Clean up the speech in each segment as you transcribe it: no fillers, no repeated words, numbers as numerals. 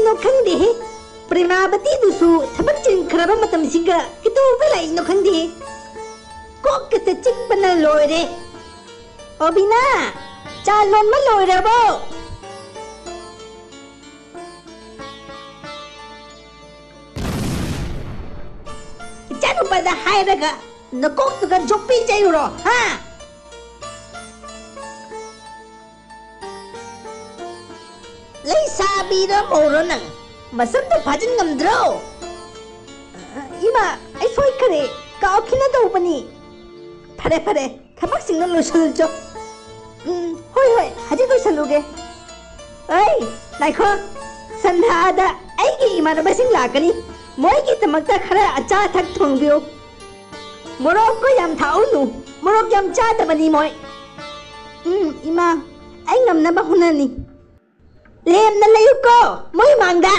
ꯀꯔꯤꯅꯣ ꯈꯪꯗꯦ ꯄ꯭ꯔꯦꯃꯥꯕꯇꯤꯗꯨꯁꯨ ꯊꯕꯛ ꯆꯤꯟꯈ꯭ꯔꯕ ꯃꯇꯝꯁꯤꯒ ꯀꯩꯗꯧꯕ ꯂꯩꯅꯣ ꯈꯪꯗꯦ ꯀꯣꯛꯀꯇ ꯆꯤꯛꯄꯅ ꯂꯣꯏꯔꯦ ꯑꯣꯕꯤꯅꯥ ꯆꯥ ꯂꯣꯟꯕ ꯂꯣꯏꯔꯕꯣ 이짜누빠다 하이라가 너 꼭두가 족비 짜유로 하 레이사비라 모르는 마선도 봐준 놈들어 이마 아이 소이카리 까오키나도 오버니 파래 타박싱 널로 셔들죠 호이 하지도 셔루게 어이 나이코 산다하다 아이기 이마나 마싱 라까니 뭐이기 때문에 खरा अच्छा थक थोंगियो मोरोक को यम थाउनु मोरोक यम चादा बनी मोय इमा आई ngam na bahunani lem na layu ko moy mangda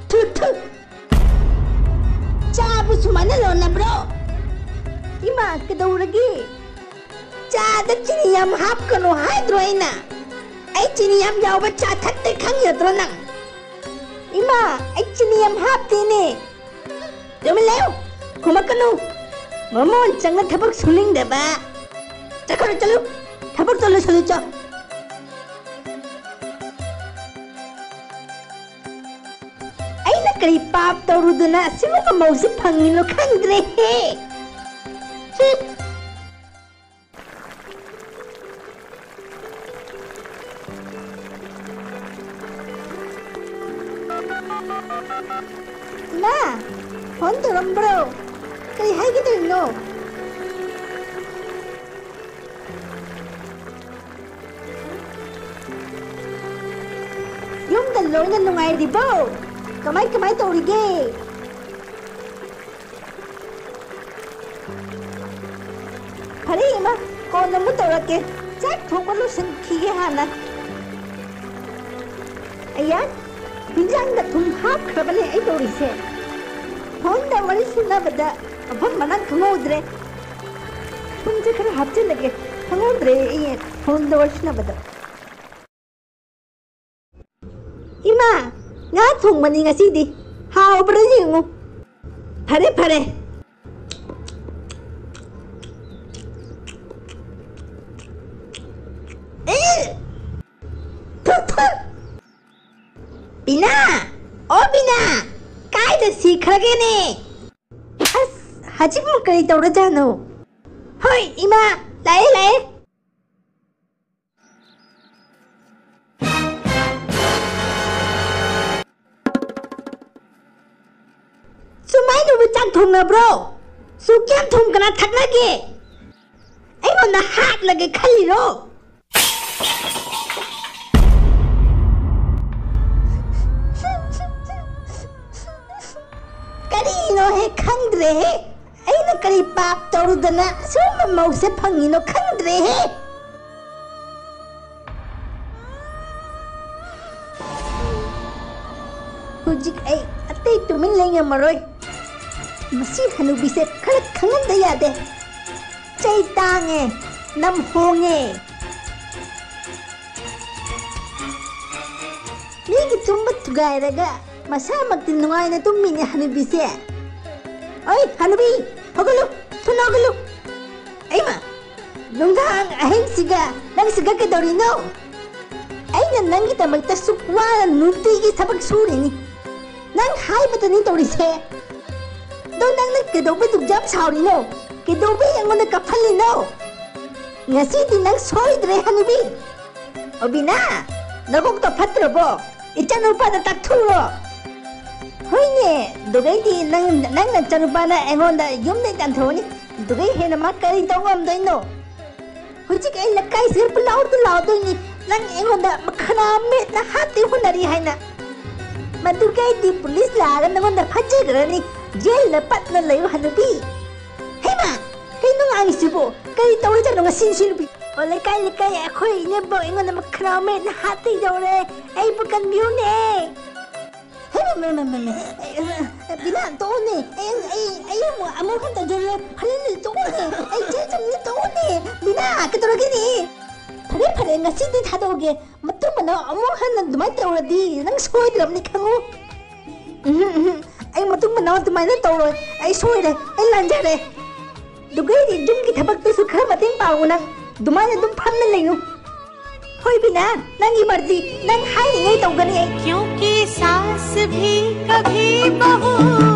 tu cha bu sumana lo na bro ima kedawragi cha da chini yam hap kano hydroina ai chini yam yaw ba cha thak te khang yadro nang ima ai chini yam hap te ne dum lew kumakanu mamon changna thabak suling de ba chakaro chalu thabak chalu chalu cha ai na kari pap tawruduna simu ka mausi phangino khangdre he 나 본드럼 브로 그리 하기도 있노 용달 로이는 농아이리보 그마이 떠오리게 파리 이마 꼬너무 떠올게 짝 통과로 승키게 하나 아야 빈장다 tum hap krabale ai dorise honda wari sunna bada abam manan khangodre tum je khara hapche lage khangodre ye honda wari sunna bada ima nga thong mani ngasi di haw bra yengu phare बिना ओ बिना कायदा सीखरगे ने अस हजिबु करी तोड़ जानो होय इमा लाए सुमाई नु बचाक थोंना ब्रो सुक्याम थों कना थकना के आई वना हाथ लगे खली रो नो है खंगद्रे है ऐ न करी पाप तोरुदना सुम मौसे फंगिनो खंगद्रे है हुजिक ऐ अते तुमिन लेंगे मरोय मसी हनुबी से खड़क खंगन दया दे चै तांगे नम होंगे मीगी तुम्बत तुगायरगा मसा मक्ति नुआयने तुमिने हनुबी से ओय हनुबी होगलु थुनोगलु एमा नुंगांग अहेंसिगा नंगसिगा के दौरिनो ऐना नंगी तमक्ता सुक्वा नुतिगी सबक सुरिनी नंग हाइबतनी तौरिसे दो नंग के दोबे दुजाम साउरिनो के दोबे यंगोने कफलिनो ngasi di nang soidre हनुबी ओबिना Ngoc तो फत्रबो इचानुपा दा तक्थुरो होइने दुगैदी नंग चनुपाना एंगोंदा युमने तांथोनी दुगै हेना मा करी तोगम दैनो हुजिक ए लकाई सिर लाउदोनी नंग एंगोंदा मखना में ना हाती हुनरी हैना मदुगैदी पुलिस लागा नगोंदा फजेगरनी जेल न पतना लयु हनुबी हेमा कइनो आंगिसिबो कई तौरे जनो सिनसिलबी ओ लकाई अखोय नेबो एंगोंदा मखना में ना हाती दौरे ए बुकन बिउने Bina tone ay mo hanta jolo harin tone ay checham ni tone Bina kedorogini Pare ngasi di thadoge matum mana amo han dumai tawradi nang soidram ni khangu ay matum mana dumai na tawro ay soire ay lanjare dugai di jumgi thabak tu su khar mating pawu nang dumai na dum phamna leyu Hoi Bina nang hi marzi nang hai ngai tawgani क्योंकि सास भी कभी बहू